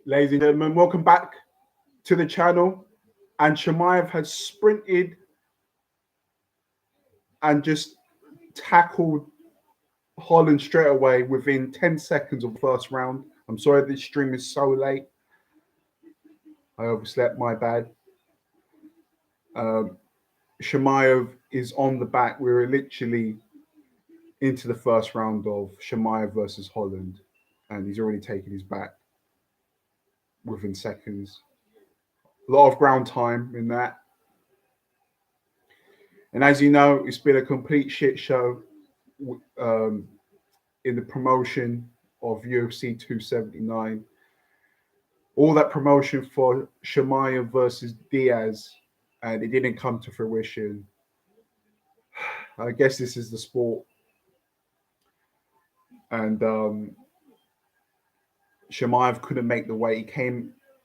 Ladies and gentlemen, welcome back to the channel. And Chimaev has sprinted and just tackled Holland straight away within 10 seconds of the first round. I'm sorry this stream is so late. I overslept, my bad. Chimaev is on the back. We're literally into the first round of Chimaev versus Holland, and he's already taken his back within seconds. A lot of ground time in that. And as you know, it's been a complete shit show in the promotion of UFC 279. All that promotion for Chimaev versus Diaz, and it didn't come to fruition. I guess this is the sport. And Chimaev couldn't make the weight.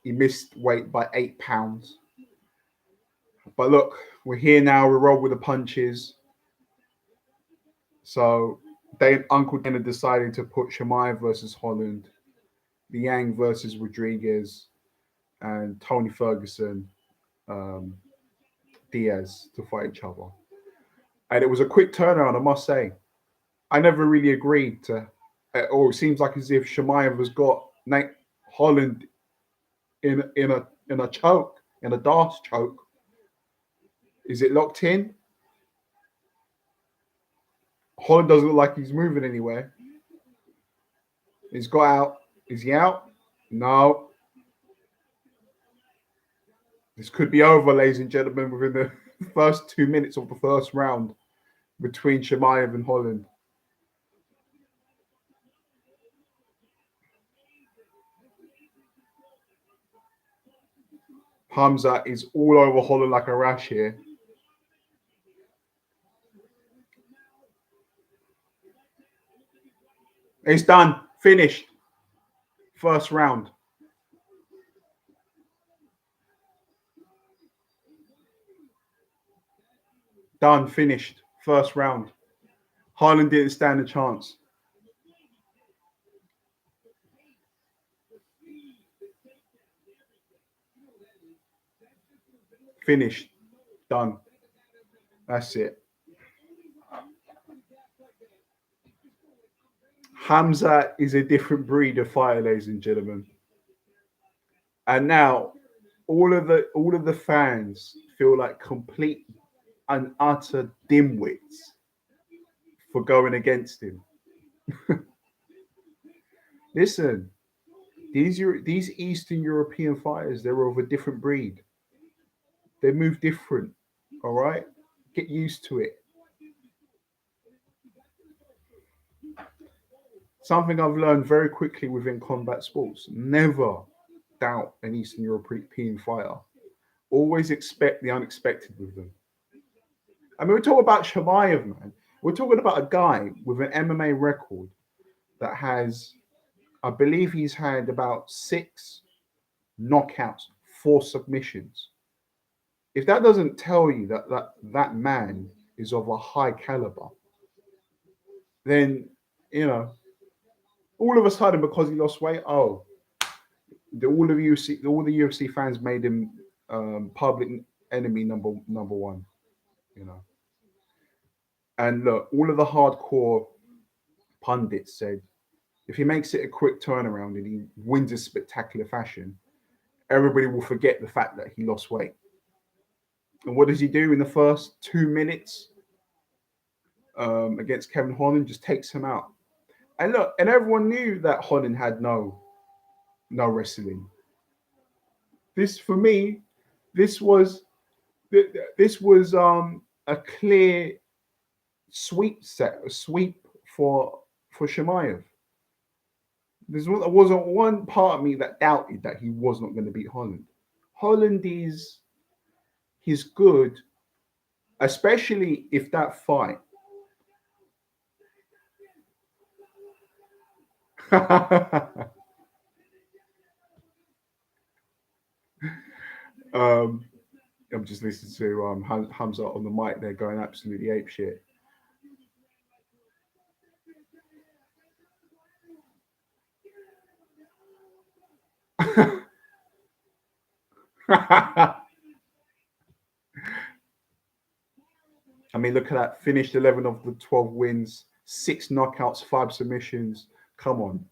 He missed weight by 8 pounds. But look, we're here now. We roll with the punches. So Uncle Dana decided to put Chimaev versus Holland, Liang versus Rodriguez, and Tony Ferguson, Diaz to fight each other. And it was a quick turnaround, I must say. I never really agreed to, or it seems like as if Chimaev has got Holland in a choke, in a dance choke. Is it locked in? Holland doesn't look like he's moving anywhere. He's got out. Is he out? No. This could be over, ladies and gentlemen, within the first 2 minutes of the first round between Chimaev and Holland. Hamza is all over Holland like a rash here. It's done. Finished. First round. Done. Finished. First round. Holland didn't stand a chance. Finished. Done. That's it. Hamza is a different breed of fighter, ladies and gentlemen. And now all of the fans feel like complete and utter dimwits for going against him. Listen, these Eastern European fighters, they're of a different breed. They move different. All right? Get used to it. Something I've learned very quickly within combat sports: never doubt an Eastern European fighter. Always expect the unexpected with them. I mean, we're talking about Chimaev, man. We're talking about a guy with an MMA record that has, I believe he's had about 6 knockouts, 4 submissions. If that doesn't tell you that man is of a high caliber, then, you know, all of a sudden, because he lost weight, all the UFC fans made him public enemy number one, you know. And look, all of the hardcore pundits said if he makes it a quick turnaround and he wins in spectacular fashion, everybody will forget the fact that he lost weight. And what does he do in the first 2 minutes against Kevin Holland? Just takes him out. And look, and everyone knew that Holland had no wrestling. This, for me, this was a clear sweep for Chimaev. There wasn't one part of me that doubted that he was not going to beat Holland. Holland he's good, especially if that fight. I'm just listening to Hamza on the mic there going absolutely apeshit. I mean, look at that. Finished 11 of the 12 wins, 6 knockouts, 5 submissions. Come on.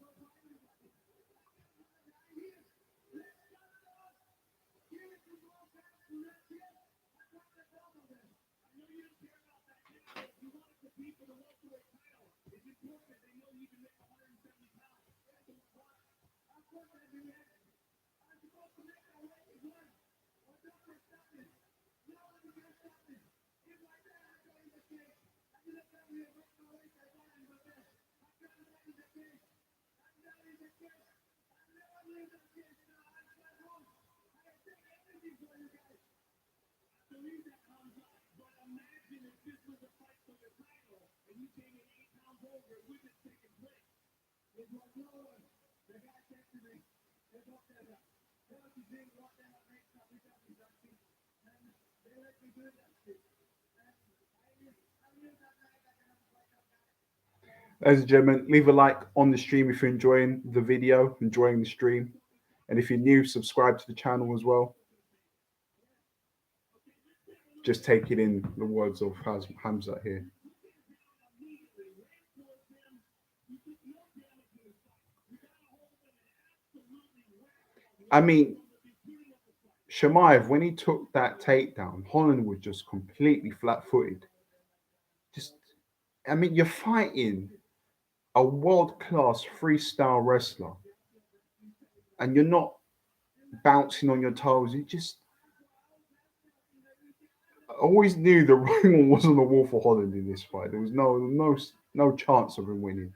Ladies and gentlemen, leave a like on the stream if you're enjoying the video, enjoying the stream. And if you're new, subscribe to the channel as well. Just take it in the words of Hamza here. I mean, Shamaev, when he took that takedown, Holland was just completely flat-footed. Just, I mean, you're fighting a world-class freestyle wrestler, and you're not bouncing on your toes. It just, I always knew the writing was on the wall for Holland in this fight. There was no chance of him winning.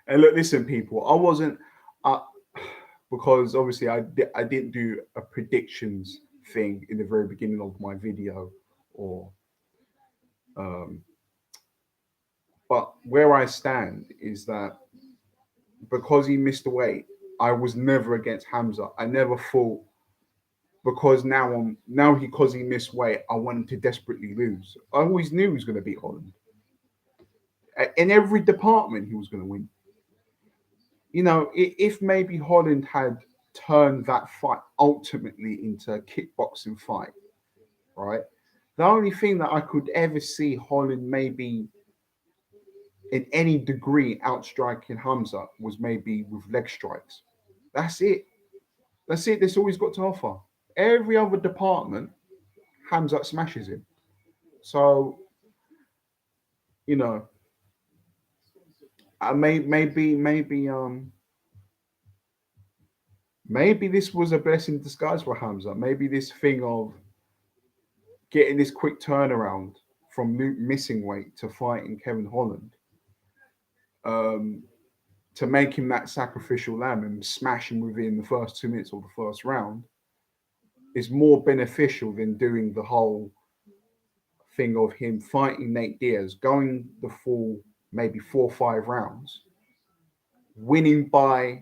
And look, listen, people, I wasn't, because obviously I didn't do a predictions thing in the very beginning of my video, or, um, but where I stand is that because he missed the weight, I was never against Hamza. I never thought because now because he missed weight, I wanted to desperately lose. I always knew he was going to beat Holland. In every department, he was going to win. You know, if maybe Holland had turned that fight ultimately into a kickboxing fight, right? The only thing that I could ever see Holland maybe in any degree outstriking Hamza was maybe with leg strikes. That's it. That's it. That's all he's got to offer. Every other department, Hamza smashes him. So, you know, maybe this was a blessing in disguise for Hamza. Maybe this thing of getting this quick turnaround from missing weight to fighting Kevin Holland, um, to make him that sacrificial lamb and smash him within the first 2 minutes of the first round, is more beneficial than doing the whole thing of him fighting Nate Diaz, going the full maybe 4 or 5 rounds, winning uh,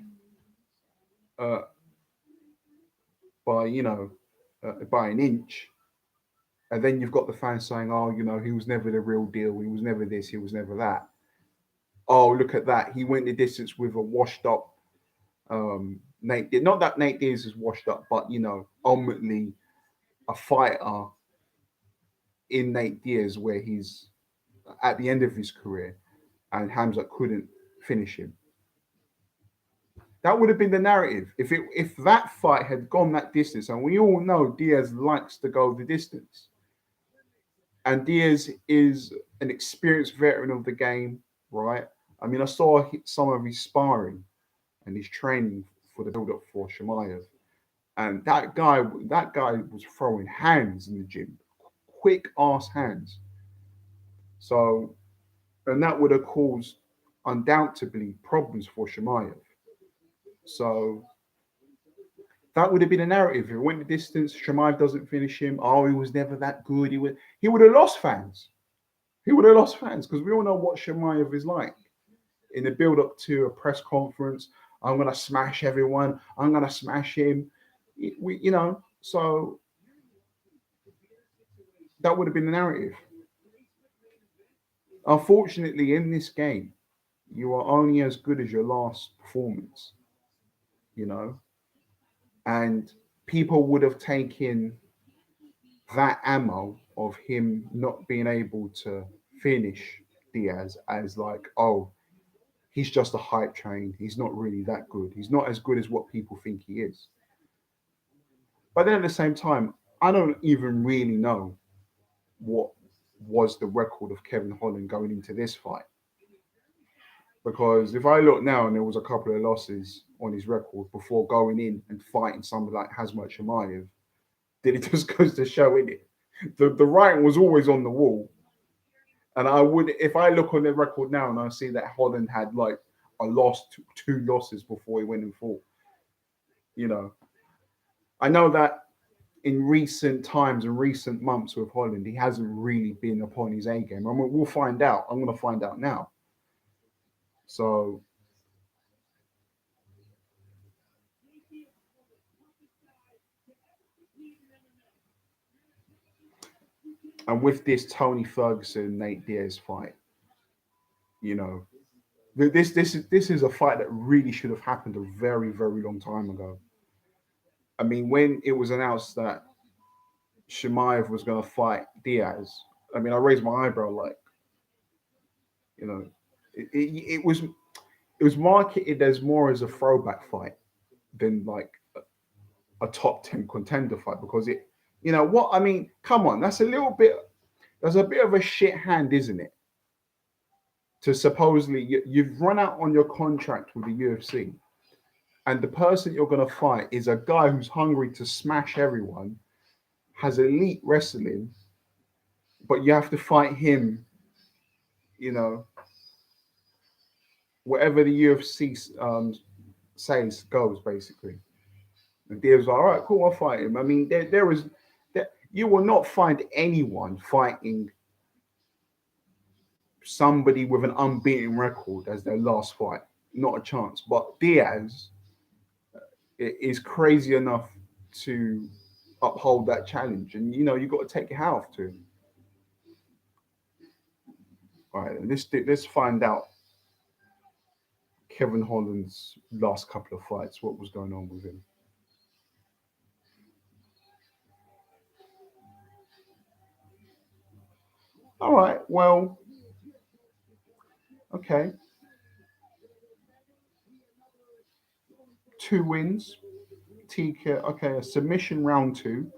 by by an inch, and then you've got the fans saying, "Oh, he was never the real deal. He was never this. He was never that." Oh, look at that! He went the distance with a washed up Nate. Not that Nate Diaz is washed up, but ultimately a fighter in Nate Diaz where he's at the end of his career, and Hamza couldn't finish him. That would have been the narrative if that fight had gone that distance, and we all know Diaz likes to go the distance. And Diaz is an experienced veteran of the game, right? I mean, I saw some of his sparring and his training for the build-up for Shemaev, and that guy was throwing hands in the gym, quick ass hands. So, and that would have caused undoubtedly problems for Shemaev. So that would have been a narrative. If it went the distance, Shemaev doesn't finish him. Oh, he was never that good. He would have lost fans. He would have lost fans because we all know what Shemaev is like in the build up to a press conference. I'm gonna smash everyone. I'm gonna smash him. So that would have been the narrative. Unfortunately, in this game, you are only as good as your last performance. You know, and people would have taken that ammo of him not being able to finish Diaz as like, oh, he's just a hype train. He's not really that good. He's not as good as what people think he is. But then at the same time, I don't even really know what was the record of Kevin Holland going into this fight. Because if I look now and there was a couple of losses on his record before going in and fighting somebody like Hazmat Shemaev, then it just goes to show, innit? The writing was always on the wall. And I would, if I look on the record now and I see that Holland had like a loss, two losses before he went and fought, you know, I know that in recent times and recent months with Holland, he hasn't really been upon his A game. I mean, we'll find out. I'm going to find out now. So, and with this Tony Ferguson Nate Diaz fight, you know, this is a fight that really should have happened a very very long time ago. I mean, when it was announced that Shemaev was going to fight Diaz, I mean, I raised my eyebrow like, you know, it was marketed as more as a throwback fight than like a top 10 contender fight because it, you know what I mean? Come on, that's a bit of a shit hand, isn't it? To supposedly you've run out on your contract with the UFC, and the person you're going to fight is a guy who's hungry to smash everyone, has elite wrestling, but you have to fight him, you know, whatever the UFC says goes basically. And Diaz was like, all right, cool, I'll fight him. I mean, you will not find anyone fighting somebody with an unbeaten record as their last fight. Not a chance. But Diaz is crazy enough to uphold that challenge. And, you know, you've got to take your hat off to him. All right, let's find out Kevin Holland's last couple of fights, what was going on with him. All right, well, okay. 2 wins. TKO, okay, a submission round 2,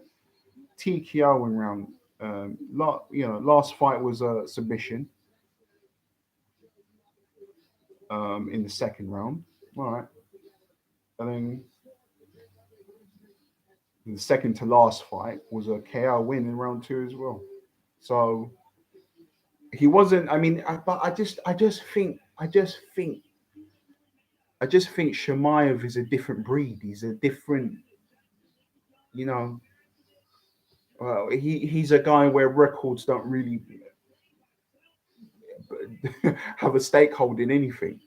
TKO in round. Last fight was a submission in the second round. All right, and then the second to last fight was a KO win in round 2 as well. So he wasn't. I mean, but I just think Shemaev is a different breed. He's a different, you know. He's a guy where records don't really have a stakehold in anything.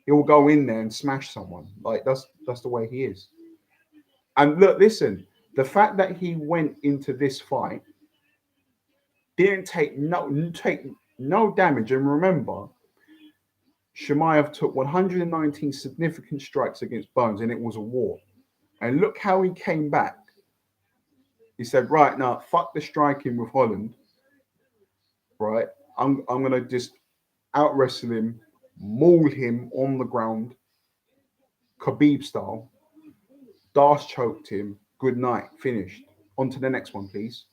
He will go in there and smash someone. Like that's the way he is. And look, listen, the fact that he went into this fight didn't take no damage. And remember, Shemaev took 119 significant strikes against Bones, and it was a war. And look how he came back. He said, "Right now, fuck the striking with Holland. Right, I'm gonna just out wrestle him, maul him on the ground, Khabib style. Darce choked him. Good night. Finished. On to the next one, please.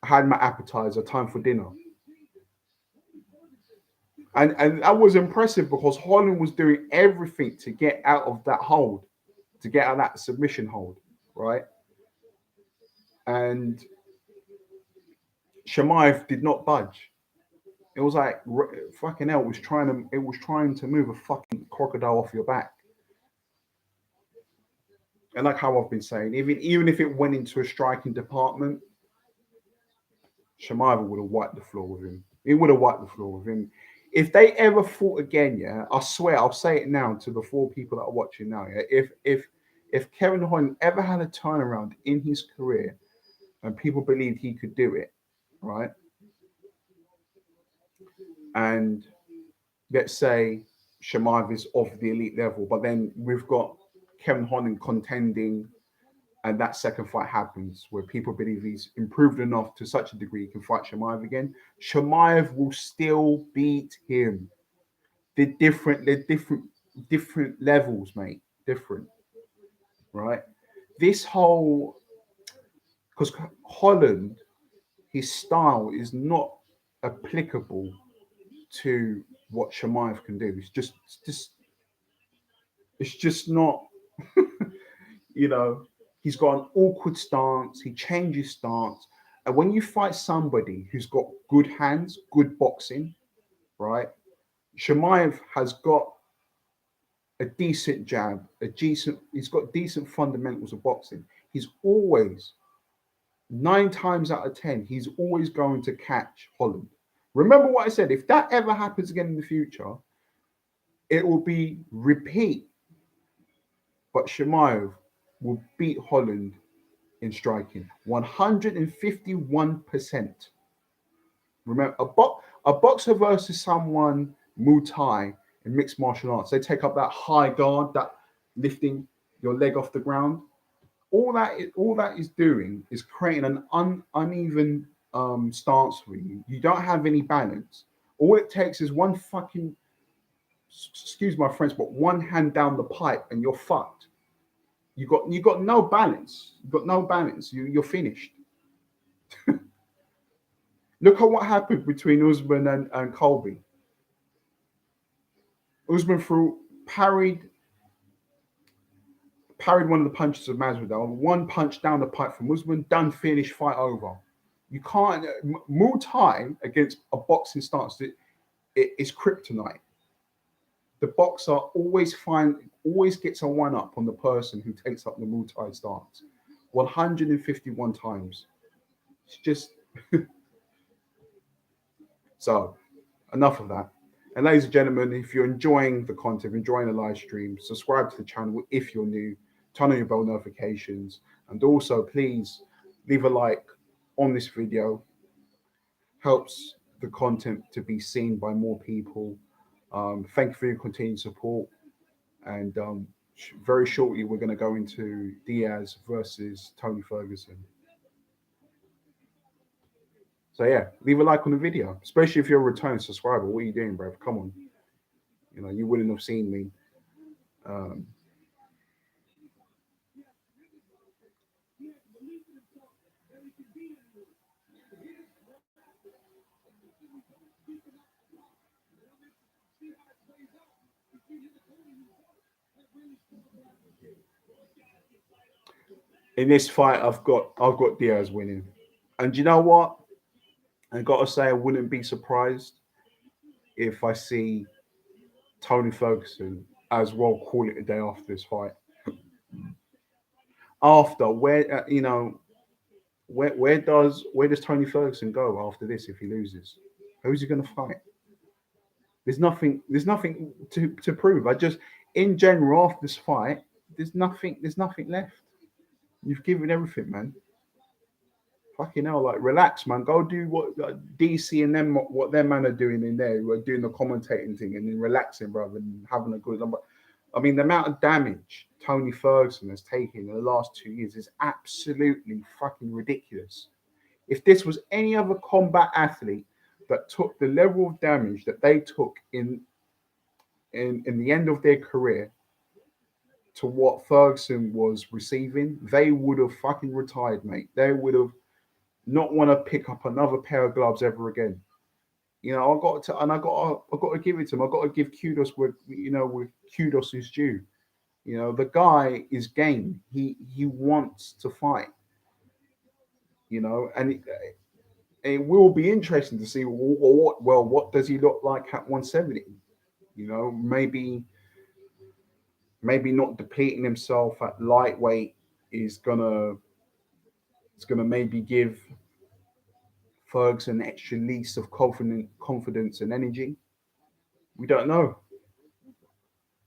I had my appetizer. Time for dinner. And that was impressive because Holland was doing everything to get out of that hold, to get out of that submission hold, right? And Shamaev did not budge. It was like fucking hell. It was trying to move a fucking crocodile off your back. And like how I've been saying, even if it went into a striking department, Shamaev would have wiped the floor with him. He would have wiped the floor with him. If they ever fought again, yeah, I swear, I'll say it now to the 4 people that are watching now, yeah. If Kevin Holland ever had a turnaround in his career and people believed he could do it, right? And let's say Shamaev is off the elite level, but then we've got Kevin Holland contending, and that second fight happens where people believe he's improved enough to such a degree he can fight Shamaev again. Shamaev will still beat him. They're different levels, mate. Different, right? This whole because Holland, his style is not applicable to what Shamaev can do. It's just not. You know, he's got an awkward stance. He changes stance, and when you fight somebody who's got good hands, good boxing, right? Shamaev has got a decent jab, he's got decent fundamentals of boxing. He's always 9 times out of 10, he's always going to catch Holland. Remember what I said, if that ever happens again in the future, it will be repeat. But Shamaev will beat Holland in striking 151%. Remember, a boxer versus someone Muay Thai in mixed martial arts, they take up that high guard, that lifting your leg off the ground. All that is doing is creating an uneven stance for you. You don't have any balance. All it takes is one fucking, excuse my French, but one hand down the pipe and you're fucked. You got no balance. You got no balance. You're finished. Look at what happened between Usman and Colby. Usman parried one of the punches of Masvidal. One punch down the pipe from Usman, done, finish, fight over. You can't. Muay Thai against a boxing stance, it's kryptonite. The boxer always gets a one up on the person who takes up the Muay Thai stance. 151 times. It's just so. Enough of that. And ladies and gentlemen, if you're enjoying the content, enjoying the live stream, subscribe to the channel if you're new, turn on your bell notifications, and also please leave a like on this video. Helps the content to be seen by more people. Thank you for your continued support. And very shortly, we're going to go into Diaz versus Tony Ferguson. So yeah, leave a like on the video, especially if you're a return subscriber. What are you doing, bro? Come on. You know, you wouldn't have seen me. In this fight, I've got Diaz winning. And you know what? I got to say, I wouldn't be surprised if I see Tony Ferguson as well call it a day after this fight. After where where does Tony Ferguson go after this if he loses? Who's he going to fight? There's nothing to prove. I just in general after this fight, there's nothing left. You've given everything, man. Fucking hell, like relax, man. Go do what DC and them what their man are doing in there. We're doing the commentating thing and then relaxing, brother, and having a good. I mean, the amount of damage Tony Ferguson has taken in the last 2 years is absolutely fucking ridiculous. If this was any other combat athlete that took the level of damage that they took in the end of their career, to what Ferguson was receiving, they would have fucking retired, mate. They would have not want to pick up another pair of gloves ever again. You know, I got to give it to him. I got to give kudos with kudos is due. You know, the guy is game. He wants to fight. You know, and it will be interesting to see what does he look like at 170. You know, maybe not depleting himself at lightweight is gonna it's gonna maybe give Ferguson an extra lease of confidence and energy. We don't know.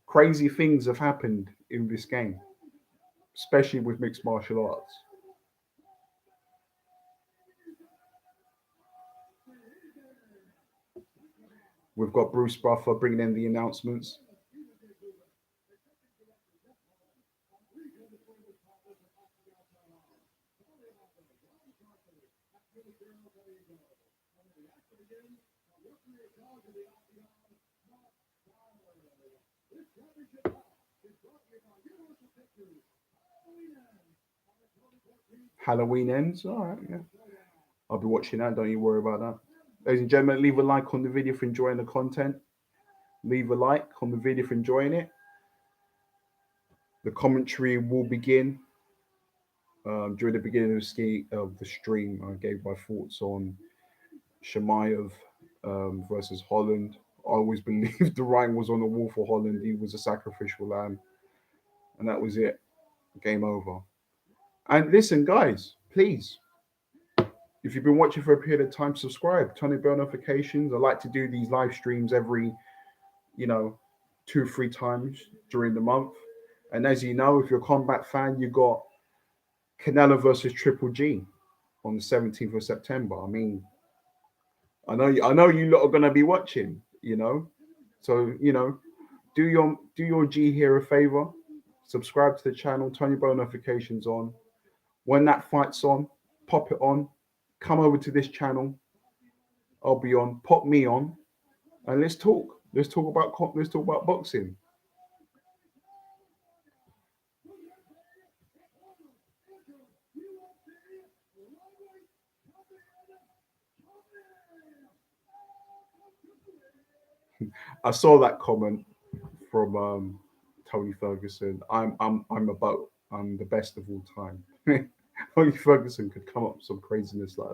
Crazy things have happened in this game, especially with mixed martial arts. We've got Bruce Buffer bringing in the announcements. Halloween ends. All right, yeah. I'll be watching that. Don't you worry about that. Ladies and gentlemen, leave a like on the video for enjoying the content. Leave a like on the video for enjoying it. The commentary will begin during the beginning of the stream. I gave my thoughts on Shemaev versus Holland. I always believed the writing was on the wall for Holland. He was a sacrificial lamb, and that was it. Game over. And listen, guys, please, if you've been watching for a period of time, subscribe, turn on bell notifications. I like to do these live streams every, 2-3 times during the month. And as you know, if you're a combat fan, you got Canelo versus Triple G on the 17th of September. I mean, I know you lot are gonna be watching, So, do your G here a favor. Subscribe to the channel, turn your bell notifications on. When that fight's on, pop it on. Come over to this channel. I'll be on. Pop me on, and let's talk. Let's talk about boxing. I saw that comment from Tony Ferguson. I'm a boat. I'm the best of all time. Tony Ferguson could come up with some craziness like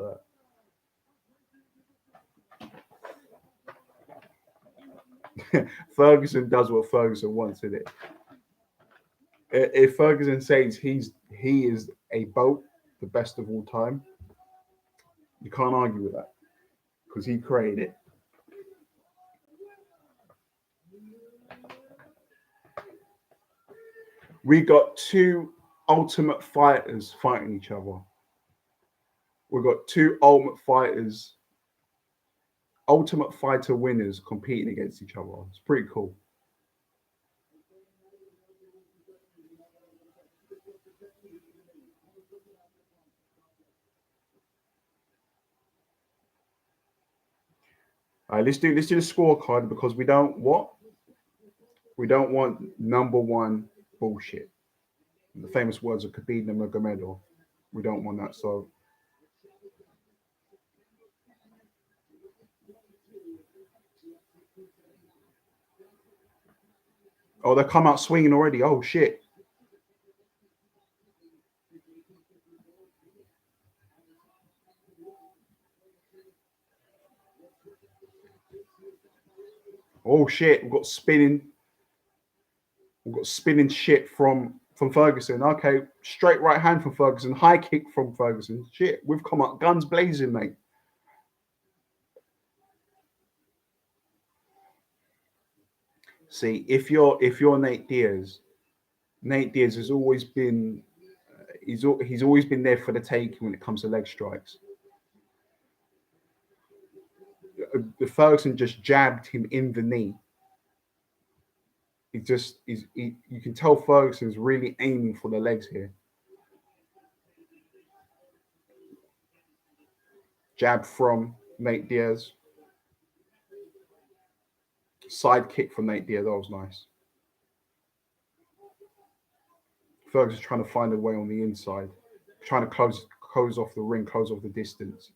that. Ferguson does what Ferguson wants, in it. If Ferguson says he is a boat, the best of all time, you can't argue with that because he created it. We got two ultimate fighters fighting each other. We've got two ultimate fighter winners competing against each other. It's pretty cool. All right, let's do the scorecard because we don't want number one bullshit. The famous words of Khabib Nurmagomedov. We don't want that. So they come out swinging already. Oh shit. Oh shit. We've got spinning shit from Ferguson. Okay, straight right hand from Ferguson, high kick from Ferguson. Shit, we've come up guns blazing, mate. See, if you're Nate Diaz has always been he's always been there for the taking when it comes to leg strikes. The Ferguson just jabbed him in the knee. You can tell Ferguson's really aiming for the legs here. Jab from Nate Diaz. Side kick from Nate Diaz. That was nice. Ferguson's trying to find a way on the inside, trying to close off the ring, close off the distance.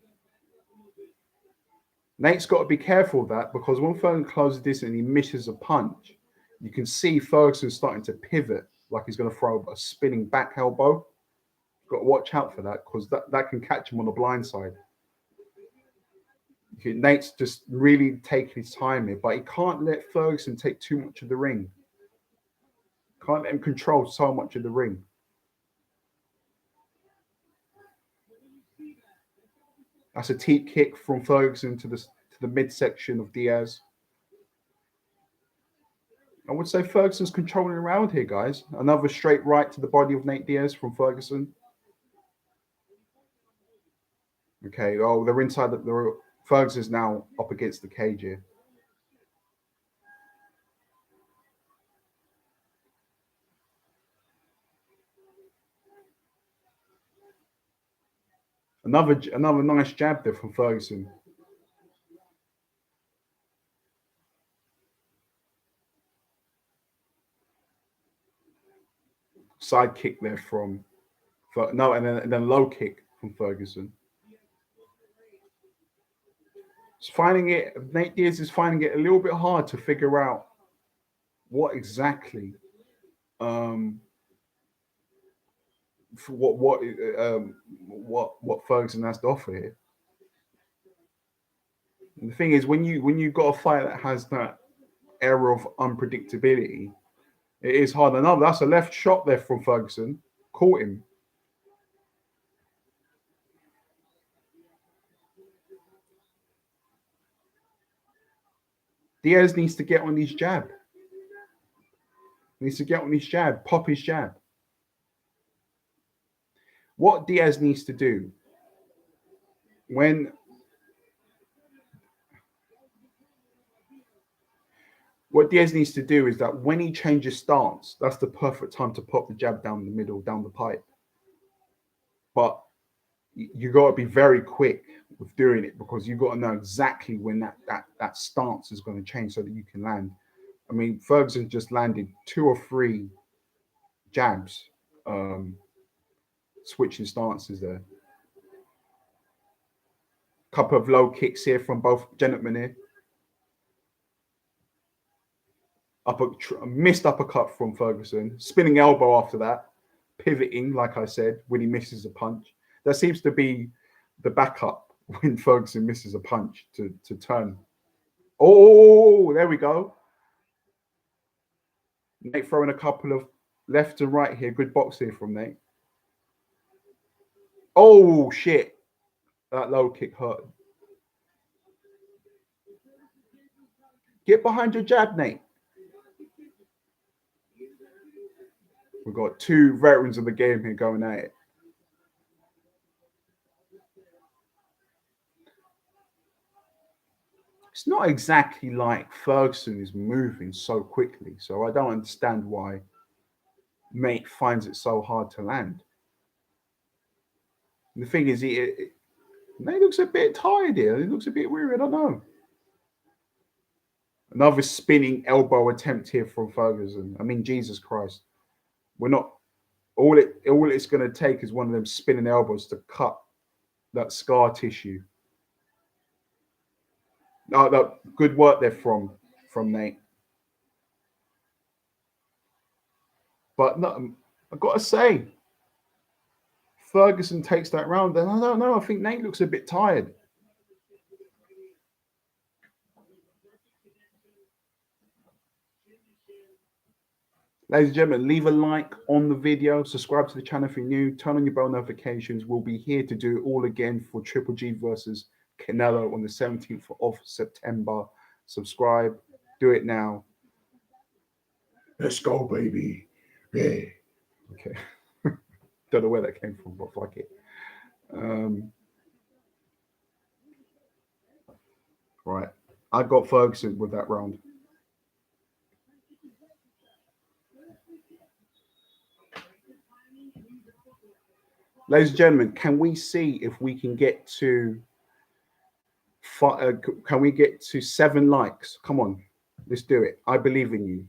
Nate's got to be careful of that, because when Ferguson closes the distance and he misses a punch, you can see Ferguson starting to pivot like he's going to throw a spinning back elbow. You've got to watch out for that, because that can catch him on the blind side. Nate's just really taking his time here, but he can't let Ferguson take too much of the ring. Can't let him control so much of the ring. That's a teep kick from Ferguson to the midsection of Diaz. I would say Ferguson's controlling around here, guys. Another straight right to the body of Nate Diaz from Ferguson. Okay, oh, they're inside. Ferguson's now up against the cage here. Another nice jab there from Ferguson. Side kick there from and then low kick from Ferguson. Nate Diaz is finding it a little bit hard to figure out what exactly what Ferguson has to offer here. And the thing is, when you got a fight that has that era of unpredictability, it is hard. Another, that's a left shot there from Ferguson. Caught him. Diaz needs to get on his jab. Pop his jab. What Diaz needs to do is that when he changes stance, that's the perfect time to pop the jab down the middle, down the pipe. But you got to be very quick with doing it, because you got to know exactly when that stance is going to change so that you can land. I mean, Ferguson just landed 2 or 3 jabs, switching stances there. Couple of low kicks here from both gentlemen here. Missed uppercut from Ferguson. Spinning elbow after that. Pivoting, like I said, when he misses a punch. That seems to be the backup when Ferguson misses a punch to turn. Oh, there we go. Nate throwing a couple of left and right here. Good box here from Nate. Oh, shit. That low kick hurt. Get behind your jab, Nate. We've got 2 veterans of the game here going at it. It's not exactly like Ferguson is moving so quickly, so I don't understand why Nate finds it so hard to land. And the thing is, Nate looks a bit tired here. He looks a bit weary. I don't know. Another spinning elbow attempt here from Ferguson. I mean, Jesus Christ. We're not... All it's going to take is one of them spinning elbows to cut that scar tissue. No, good work there from Nate. But no, I've got to say, Ferguson takes that round, and I don't know. I think Nate looks a bit tired. Ladies and gentlemen, leave a like on the video, subscribe to the channel if you're new, turn on your bell notifications. We'll be here to do it all again for Triple G versus Canelo on the 17th of September. Subscribe, do it now. Let's go, baby. Yeah. Okay. Don't know where that came from, but fuck it. Right. I got Ferguson with that round. Ladies and gentlemen, can we see if we can get to 7 likes? Come on, let's do it. I believe in you.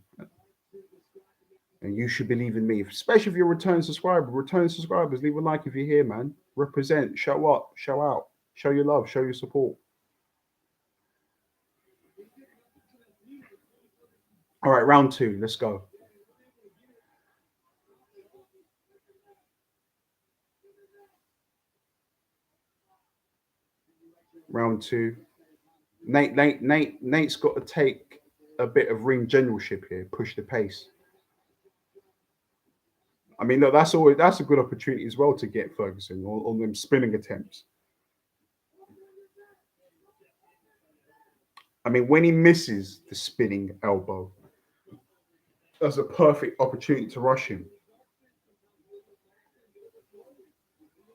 And you should believe in me, especially if you're a return subscriber. Return subscribers, leave a like if you're here, man. Represent, show up, show out, show your love, show your support. All right, round 2. Let's go. Round 2. Nate's got to take a bit of ring generalship here, push the pace. I mean, look, that's a good opportunity as well to get Ferguson on them spinning attempts. I mean, when he misses the spinning elbow, that's a perfect opportunity to rush him.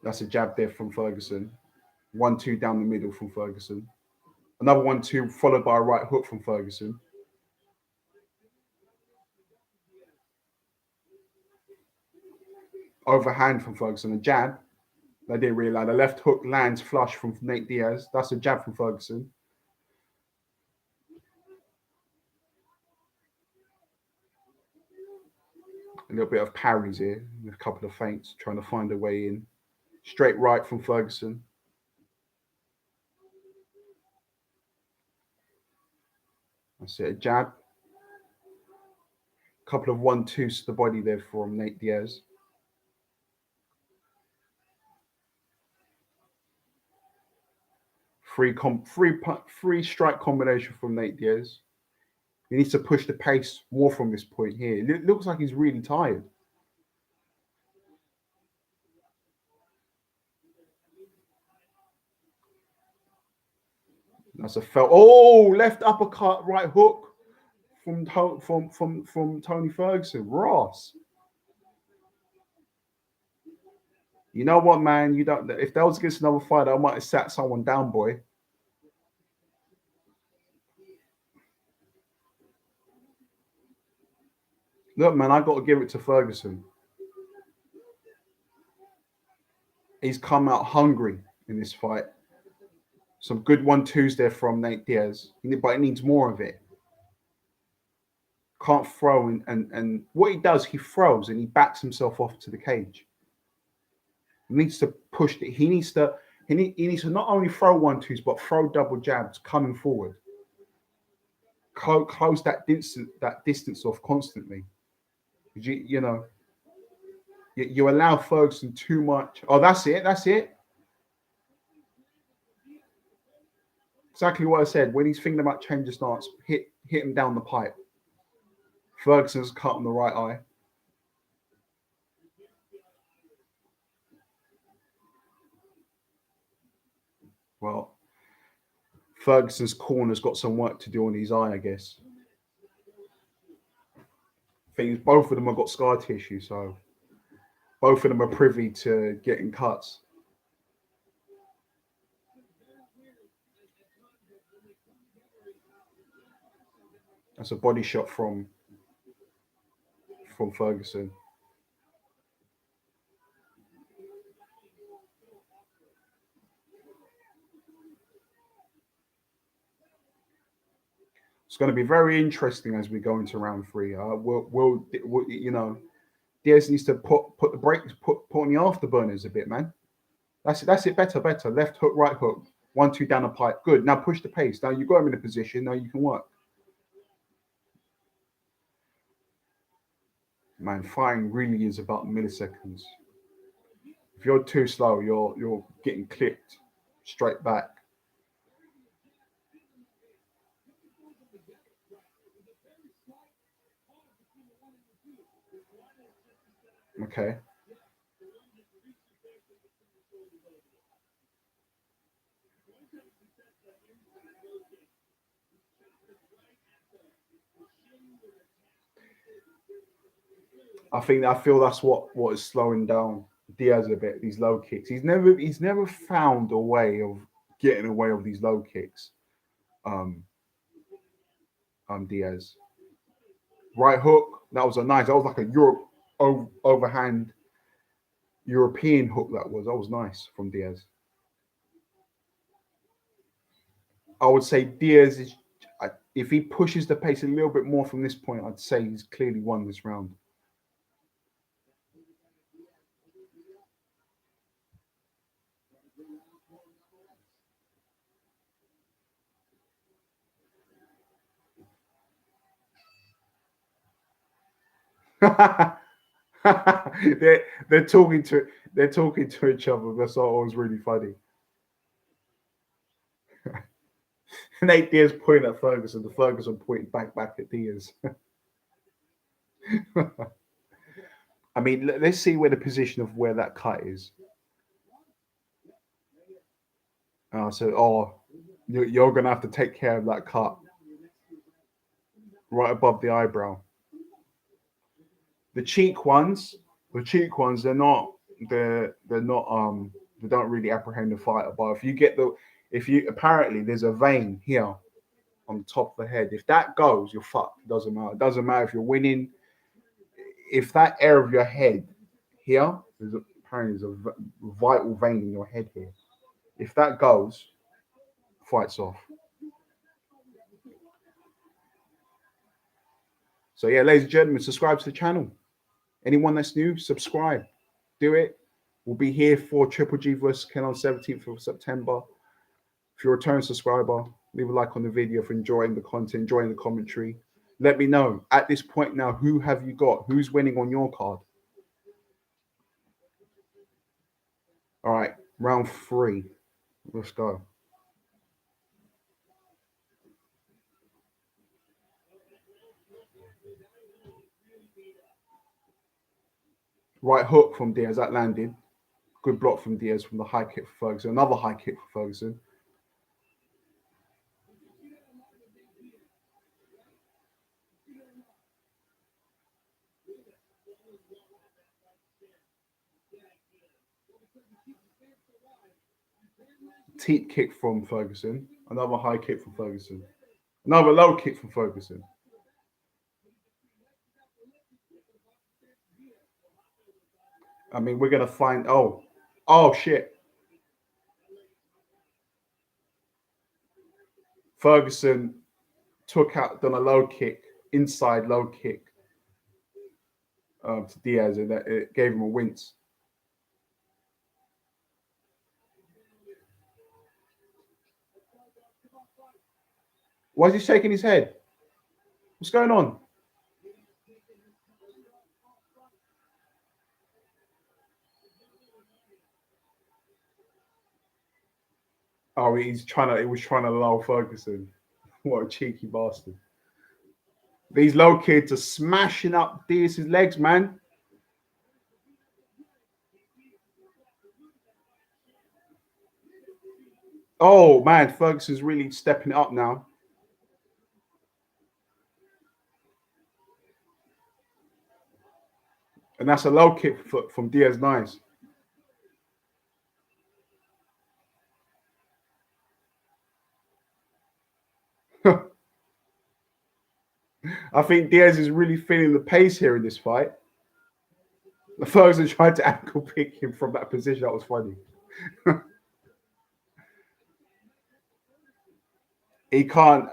That's a jab there from Ferguson. 1-2 down the middle from Ferguson. Another 1-2 followed by a right hook from Ferguson. Overhand from Ferguson. A jab. I didn't realize. The left hook lands flush from Nate Diaz. That's a jab from Ferguson. A little bit of parries here. A couple of feints trying to find a way in. Straight right from Ferguson. That's it. A jab. Couple of 1-2s to the body there from Nate Diaz. Free strike combination from Nate Diaz. He needs to push the pace more from this point here. It looks like he's really tired. That's a felt. Oh, left uppercut, right hook from Tony Ferguson. Ross. You know what, man? You don't. If that was against another fighter, I might have sat someone down, boy. Look, man, I got to give it to Ferguson. He's come out hungry in this fight. Some good 1-2s there from Nate Diaz, but it needs more of it. Can't throw and what he does, he throws and he backs himself off to the cage. He needs to push it. He needs to not only throw 1-2s but throw double jabs coming forward. Close that distance off constantly. You allow Ferguson too much. Oh, that's it. Exactly what I said. When he's thinking about change of stance, hit him down the pipe. Ferguson's cut on the right eye. Well, Ferguson's corner's got some work to do on his eye, I guess. Things both of them have got scar tissue, so both of them are privy to getting cuts. That's a body shot from Ferguson. It's going to be very interesting as we go into round 3. We'll Diaz needs to put the brakes, put on the afterburners a bit, man. That's it. Better. Left hook, right hook, 1-2 down the pipe. Good. Now push the pace. Now you've got him in a position. Now you can work. Man, fighting really is about milliseconds. If you're too slow, you're getting clipped straight back. Okay. I feel that's what is slowing down Diaz a bit. These low kicks. He's never found a way of getting away with these low kicks. Diaz. Right hook. That was like a overhand European hook. That was nice from Diaz. I would say Diaz is. If he pushes the pace a little bit more from this point, I'd say he's clearly won this round. they're talking to each other. That's always really funny. Nate Diaz pointing at Ferguson, the Ferguson pointing back at Diaz. I mean, let's see where the position of where that cut is. You're gonna have to take care of that cut right above the eyebrow. The cheek ones, they're not they don't really apprehend the fighter. But if you apparently there's a vein here on top of the head. If that goes, you're fucked. It doesn't matter. It doesn't matter if you're winning. If that area of your head here, apparently there's a vital vein in your head here. If that goes, fights off. So yeah, ladies and gentlemen, subscribe to the channel. Anyone that's new, subscribe. Do it. We'll be here for Triple G versus Ken on 17th of September. If you're a return subscriber, leave a like on the video if you're enjoying the content, enjoying the commentary. Let me know at this point now, who have you got? Who's winning on your card? All right, round 3. Let's go. Right hook from Diaz, that landed. Good block from Diaz from the high kick for Ferguson. Another high kick for Ferguson. Teep kick from Ferguson. Another high kick from Ferguson. Another low kick from Ferguson. I mean, we're going to find... Oh, shit. Ferguson done a low kick, inside low kick to Diaz, and it gave him a wince. Why is he shaking his head? What's going on? Oh, he was trying to lull Ferguson. What a cheeky bastard. These low kids are smashing up Diaz's legs, man. Oh, man, Ferguson's really stepping it up now. And that's a low kick from Diaz. Nice. I think Diaz is really feeling the pace here in this fight. Ferguson tried to ankle pick him from that position. That was funny. He can't.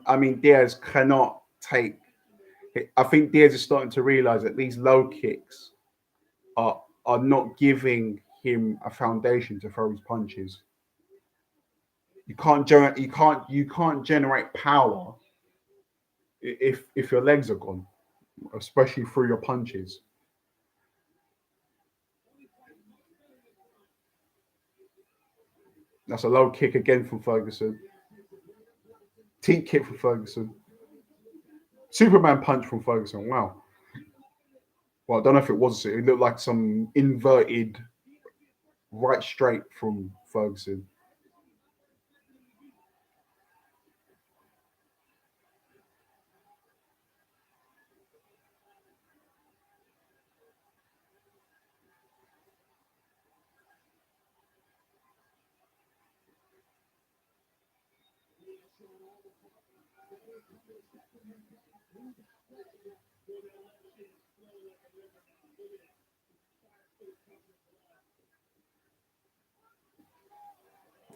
I mean, Diaz cannot take. I think Diaz is starting to realize that these low kicks are not giving him a foundation to throw his punches. You can't generate power if your legs are gone, especially through your punches. That's a low kick again from Ferguson. Teep kick from Ferguson. Superman punch from Ferguson. Wow. Well, I don't know if it was. It looked like some inverted right straight from Ferguson.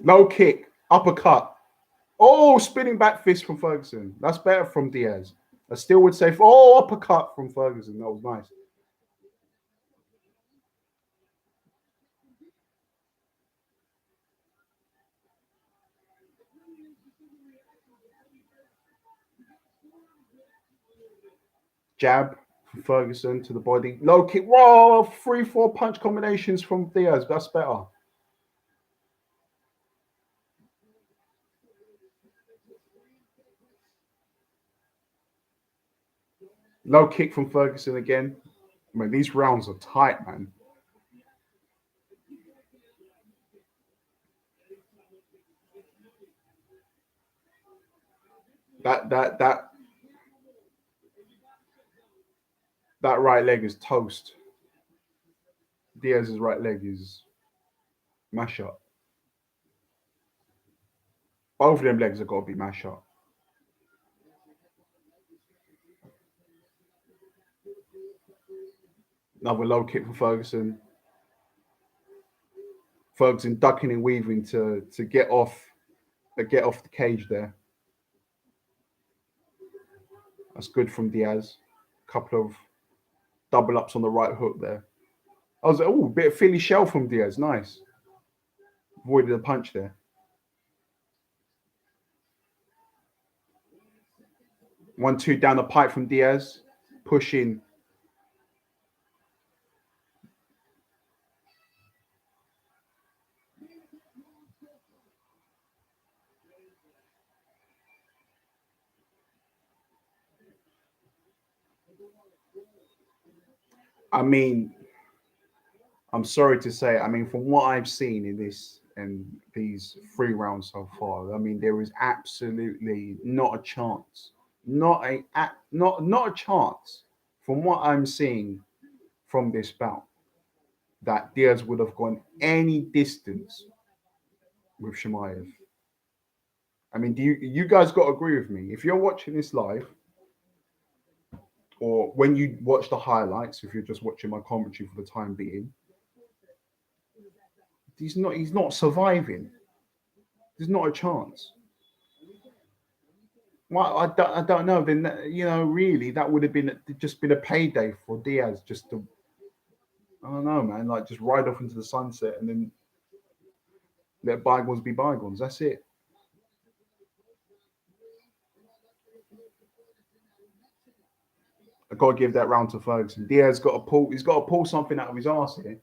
Low kick, uppercut. Oh, spinning back fist from Ferguson. That's better from Diaz. I still would say, uppercut from Ferguson. That was nice. Jab Ferguson to the body. Low kick. Whoa, 3-4 punch combinations from Diaz. That's better. Low kick from Ferguson again. Man, these rounds are tight, man. That right leg is toast. Diaz's right leg is mash up. Both of them legs have got to be mash up. Another low kick for Ferguson. Ferguson ducking and weaving to get off the cage there. That's good from Diaz. Couple of double ups on the right hook there. I was like, oh, a bit of Philly shell from Diaz. Nice. Avoided a punch there. 1-2 down the pipe from Diaz. Pushing. I mean, I'm sorry to say, I mean, from what I've seen in these 3 rounds so far, I mean, there is absolutely not a chance, not a chance, from what I'm seeing from this bout, that Diaz would have gone any distance with Chimaev. I mean, do you guys got to agree with me? If you're watching this live, or when you watch the highlights, if you're just watching my commentary for the time being, he's not surviving. There's not a chance. Well, I don't know. Then really, that would have been just been a payday for Diaz. Just to, I don't know, man. Like just ride off into the sunset and then let bygones be bygones. That's it. I gotta give that round to Ferguson. Diaz got to pull. He's got to pull something out of his arse here.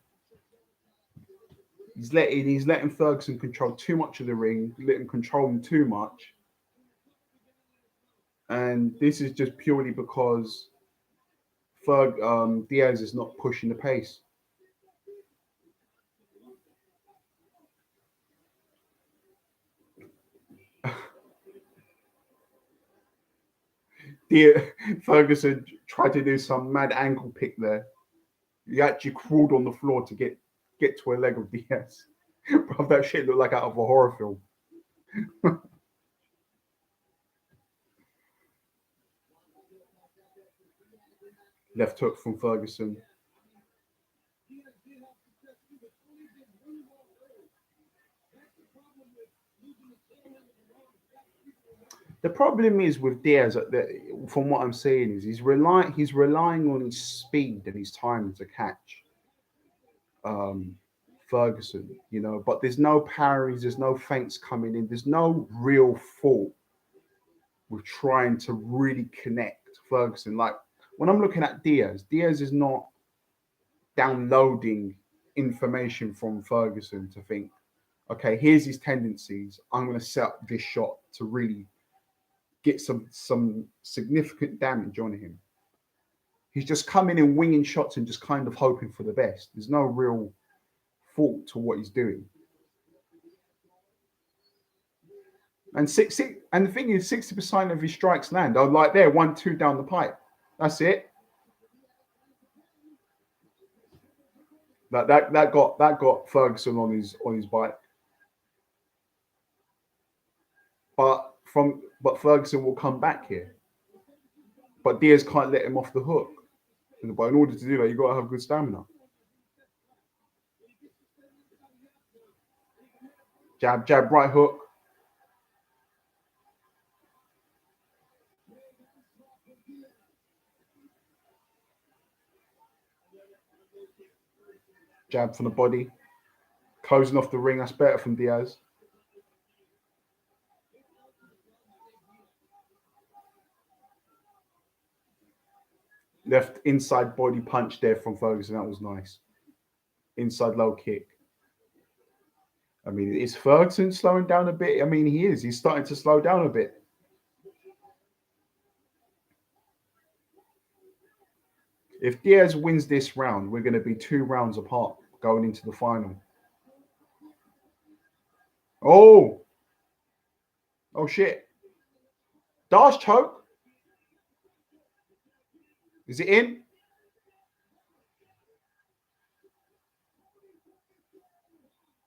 He's letting Ferguson control too much of the ring. Letting control him too much. And this is just purely because Diaz is not pushing the pace. Ferguson tried to do some mad ankle pick there. He actually crawled on the floor to get to a leg of Diaz. Bro, that shit looked like out of a horror film. Left hook from Ferguson. The problem is with Diaz, from what I'm seeing, is he's relying on his speed and his timing to catch um, Ferguson, But there's no parries, there's no feints coming in, there's no real thought with trying to really connect Ferguson. Like when I'm looking at Diaz is not downloading information from Ferguson to think, okay, here's his tendencies. I'm going to set up this shot to really get some significant damage on him. He's just coming in winging shots and just kind of hoping for the best. There's no real thought to what he's doing. And and the thing is, 60% of his strikes land. I like there, 1-2 down the pipe. That's it. That got Ferguson on his bike. But Ferguson will come back here. But Diaz can't let him off the hook. But in order to do that, you've got to have good stamina. Jab, right hook. Jab from the body. Closing off the ring. That's better from Diaz. Left inside body punch there from Ferguson. That was nice. Inside low kick. I mean, is Ferguson slowing down a bit? I mean, he is. He's starting to slow down a bit. If Diaz wins this round, we're going to be 2 rounds apart going into the final. Oh, oh shit! Darce choke. Is it in?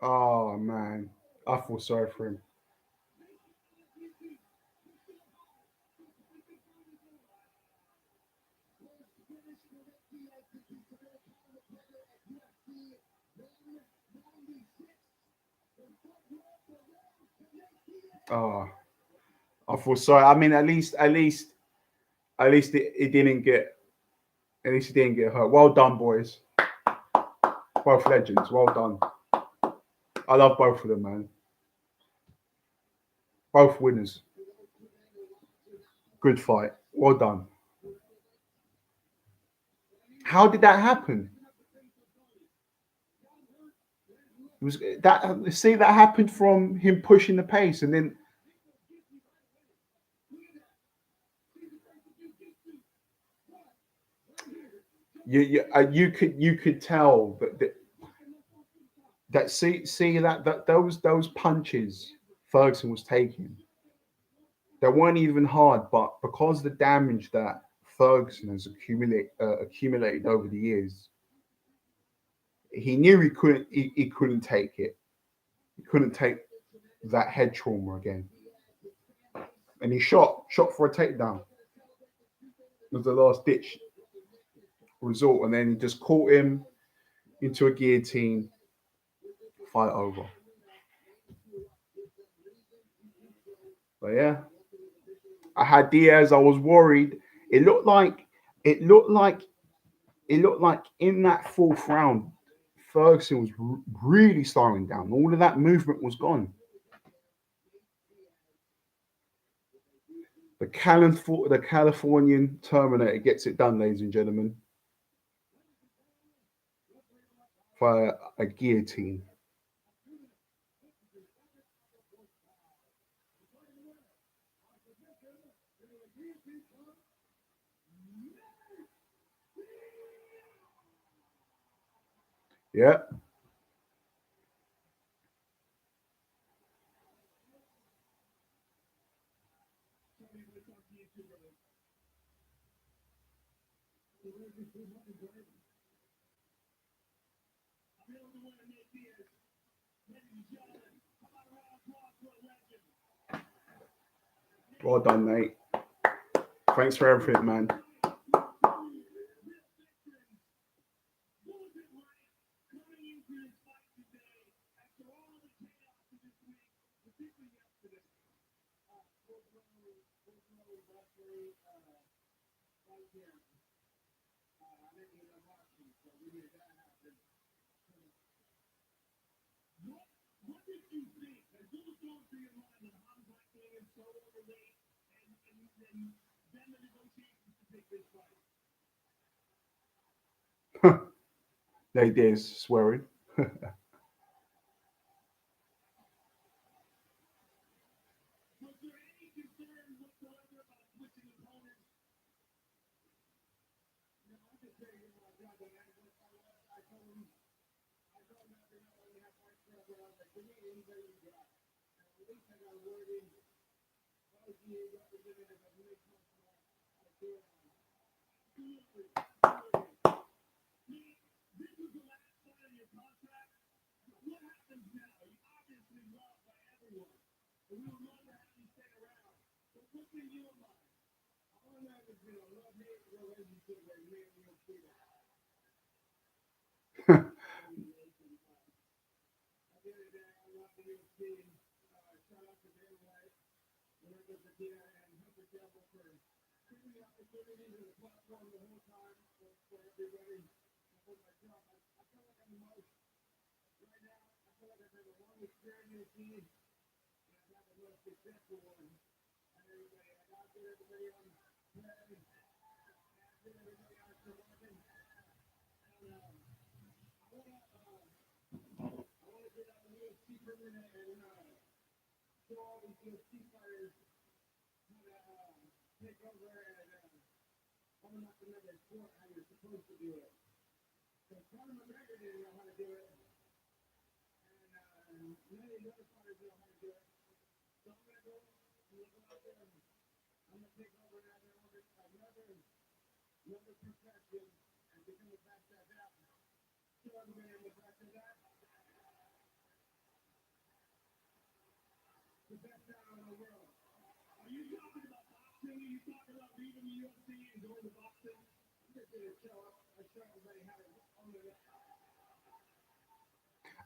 Oh man, I feel sorry for him. Oh, I feel sorry. I mean, at least it didn't get. At least it didn't get hurt. Well done, boys. Both legends. Well done. I love both of them, man. Both winners. Good fight. Well done. How did that happen? It was that see that happened from him pushing the pace, and then you could tell that see that those punches Ferguson was taking, they weren't even hard, but because of the damage that Ferguson has accumulated over the years, he knew he couldn't take it. He couldn't take that head trauma again, and he shot for a takedown. It was the last ditch resort, and then he just caught him into a guillotine. Fight over. But yeah, I had Diaz. I was worried. It looked like it looked like it looked like in that 4th round, Ferguson was really slowing down. All of that movement was gone. The Californian Terminator gets it done, ladies and gentlemen, via a guillotine. Yeah. Well done, mate. Thanks for everything, man. They did swearing.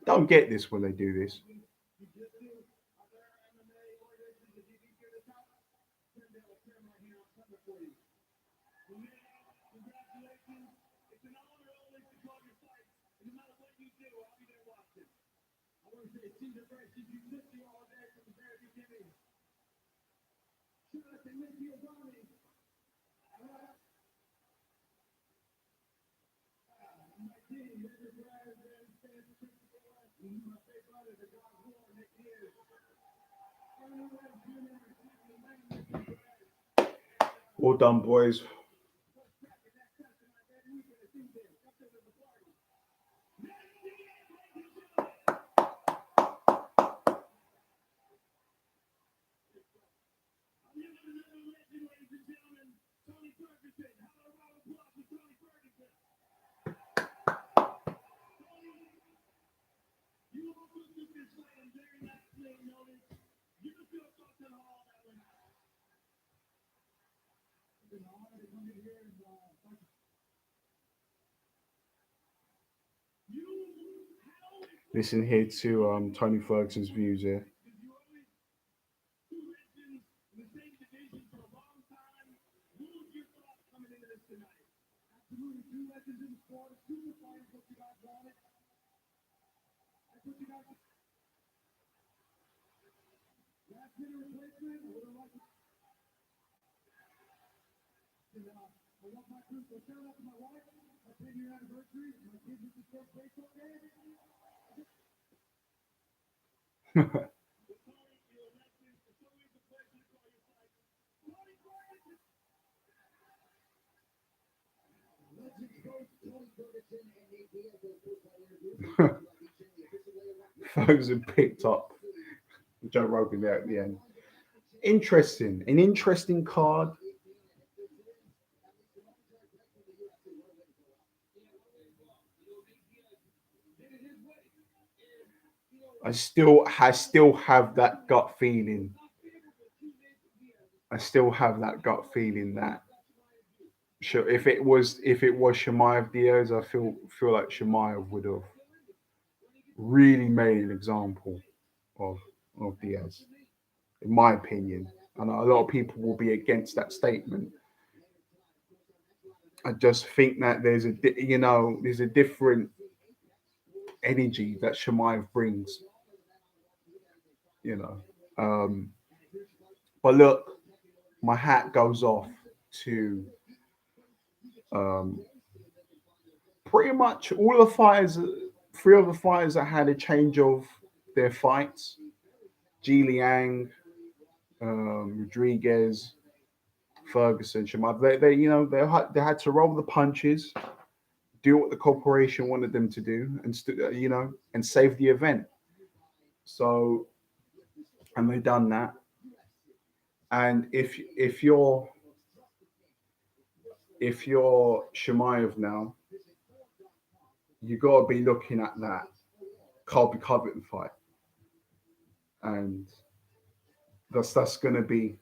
Don't get this when they do this. Well done, boys. Listen here to Tony Ferguson's views here. Ferguson picked up Joe Rogan there at the end. Interesting, an interesting card. I still have that gut feeling. I still have that gut feeling that sure if it was Shemaev Diaz, I feel like Shemaev would have really made an example of of Diaz, in my opinion. And a lot of people will be against that statement. I just think that there's a different energy that Shemaev brings, you know. Um, but look, my hat goes off to um, pretty much all the fighters, three of the fighters that had a change of their fights. Ji Liang, Rodriguez, Ferguson, Shemaev. They had to roll the punches, do what the corporation wanted them to do, and and save the event. So, and they done that. And if you're Shemaev now, you got to be looking at that Colby Covington fight, and that's going to be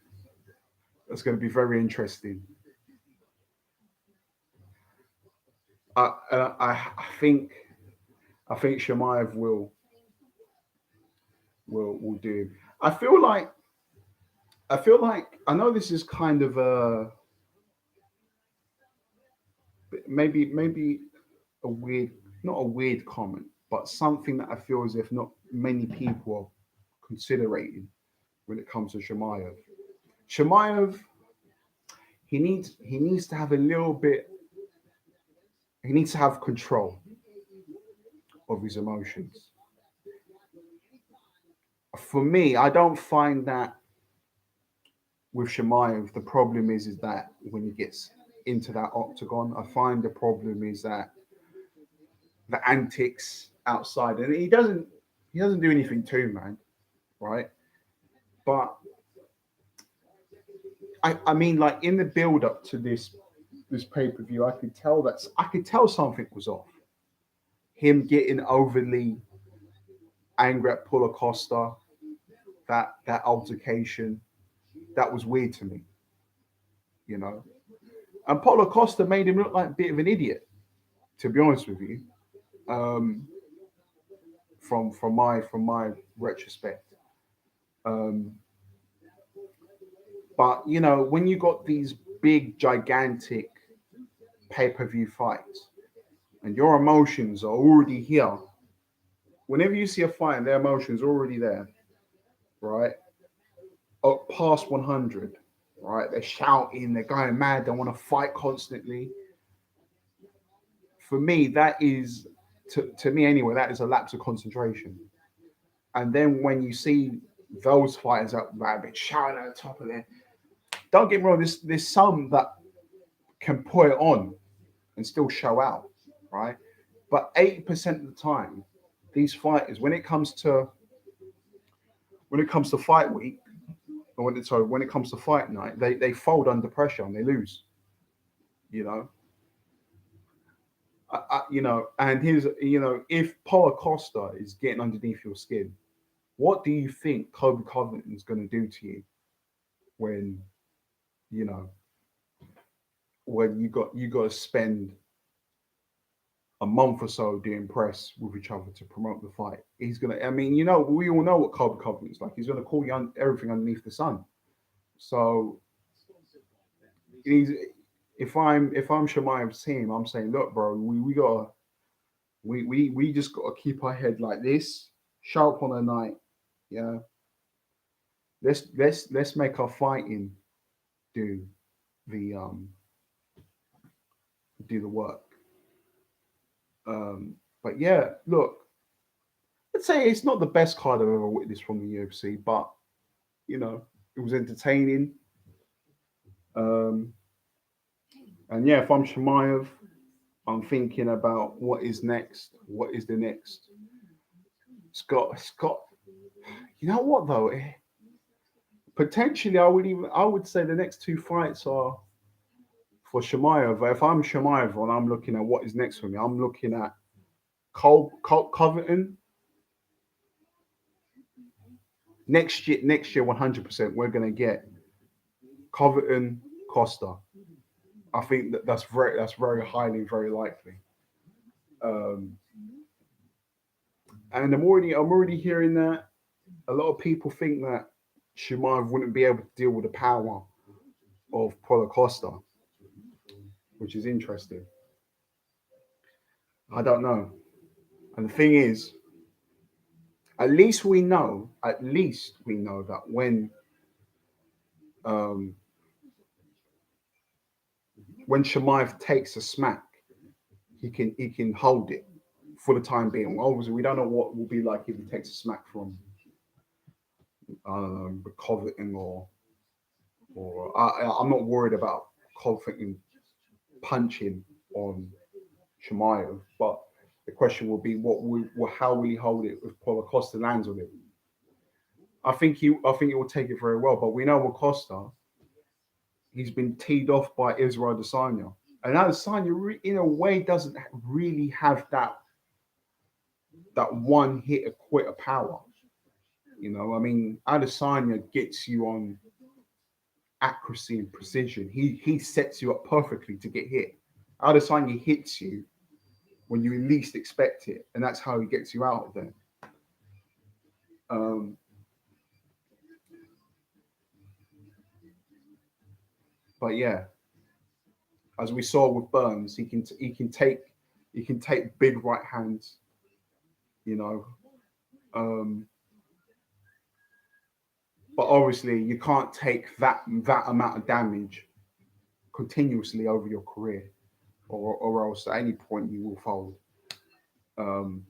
very interesting. I think Shemaev will do. I feel like I know this is kind of a maybe a weird, not a weird comment, but something that I feel as if not many people are considering when it comes to Shemaev. Shemaev, he needs to have a little bit. He needs to have control of his emotions. For me, I don't find that with Shemaev. The problem is that when he gets into that octagon, I find the problem is that the antics outside, and he doesn't do anything too, man, right? But I mean, like in the build up to this pay per view, I could tell something was off. Him getting overly angry at Paulo Costa, that altercation, that was weird to me, you know. And Paulo Costa made him look like a bit of an idiot, to be honest with you. Um, from my retrospect. Um, but when you got these big, gigantic pay per view fights, and your emotions are already here. Whenever you see a fight and their emotions are already there, right? Up past 100, right? They're shouting, they're going mad, they want to fight constantly. For me, that is, to me anyway, that is a lapse of concentration. And then when you see those fighters up there, bit shouting at the top of their, don't get me wrong, there's some that can put it on and still show out, right? But 80% of the time, these fighters, when it comes to fight week, or when it comes to fight night, they fold under pressure and they lose. You know, and here's if Paulo Costa is getting underneath your skin, what do you think Kobe Covington is going to do to you when you know when you got to spend a month or so doing press with each other to promote the fight? He's gonna. I mean, we all know what Kobe Covington's like. He's gonna call you everything underneath the sun. So he's if I'm Shemaev's team, I'm saying, look, bro, we just gotta keep our head like this, sharp on the night. Yeah, let's make our fighting do the do the work. But yeah, look, let's say it's not the best card I've ever witnessed from the UFC, but you know, it was entertaining. Um, and yeah, if I'm Shemaev, I'm thinking about what is next. What is the next? Scott. You know what though? Potentially, I would say the next two fights are for Shemaev. If I'm Shemaev and I'm looking at what is next for me, I'm looking at Cole Covington next year. Next year, 100%, we're gonna get Covington Costa. I think that's very highly very likely. Um, and I'm already hearing that a lot of people think that Shimaev wouldn't be able to deal with the power of Paulo Costa, which is interesting. I don't know. And the thing is, at least we know that um, when Shimaev takes a smack, he can hold it for the time being. Obviously, we don't know what will be like if he takes a smack from Covington I'm not worried about Covington punching on Shemaev, but the question will be how will he hold it if Paulo Costa lands on it? I think he will take it very well, but we know with Costa, he's been teed off by Israel Adesanya, and Adesanya in a way doesn't really have that one hit a quitter power. I mean, Adesanya gets you on accuracy and precision. He sets you up perfectly to get hit. Adesanya hits you when you least expect it, and that's how he gets you out of there. Um, but yeah, as we saw with Burns, he can take big right hands. You know, um, but obviously you can't take that amount of damage continuously over your career, or else at any point you will fold. Um,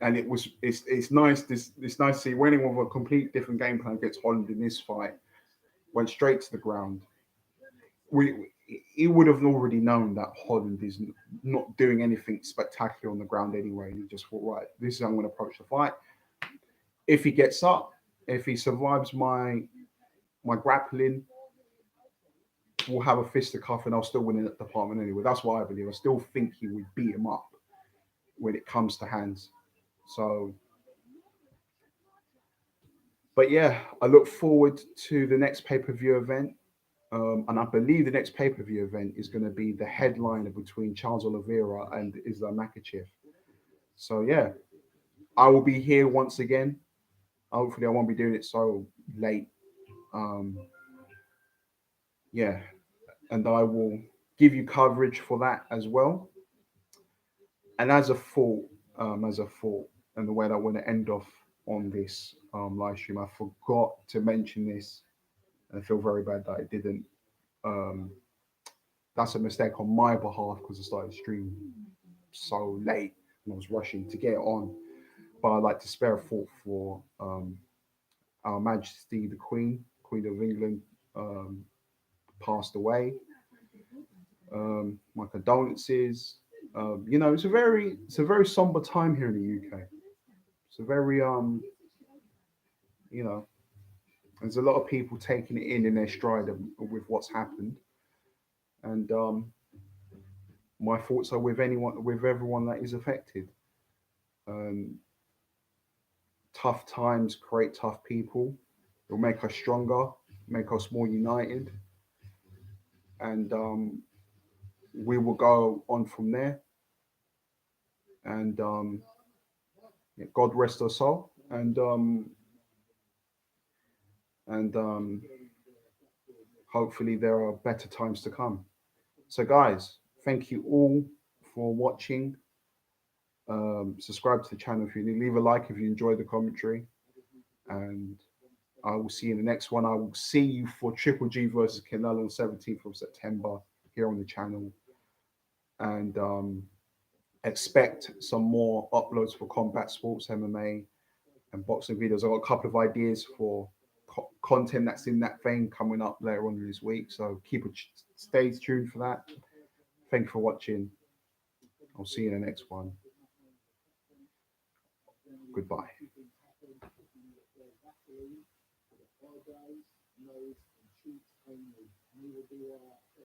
and it's nice it's nice to see winning with a complete different game plan against Holland in this fight. Went straight to the ground. We he would have already known that Holland is not doing anything spectacular on the ground anyway. He just thought, right, this is how I'm going to approach the fight. If he gets up, if he survives my grappling, we'll have a fisticuff and I'll still win in that department anyway. That's what I believe. I still think he would beat him up when it comes to hands. So, but yeah, I look forward to the next pay per view event. And I believe the next pay per view event is going to be the headliner between Charles Oliveira and Islam Makachev. So yeah, I will be here once again. Hopefully, I won't be doing it so late. Um, yeah, and I will give you coverage for that as well. And as a thought, and the way that I want to end off on this live stream, I forgot to mention this, and I feel very bad that I didn't. Um, that's a mistake on my behalf because I started streaming so late and I was rushing to get it on. But I'd like to spare a thought for Our Majesty the Queen, Queen of England, um, passed away. My condolences. It's a very somber time here in the UK. It's a very you know, there's a lot of people taking it in their stride with what's happened, and my thoughts are with everyone that is affected. Um, Tough times create tough people. It'll make us stronger, make us more united, and we will go on from there. And yeah, God rest her soul. And hopefully there are better times to come. So, guys, thank you all for watching. Subscribe to the channel if you need. Leave a like if you enjoyed the commentary. And I will see you in the next one. I will see you for Triple G versus Canelo on 17th of September here on the channel. And expect some more uploads for combat sports, MMA, and boxing videos. I've got a couple of ideas for content that's in that vein coming up later on this week. So stay tuned for that. Thank you for watching. I'll see you in the next one. Goodbye.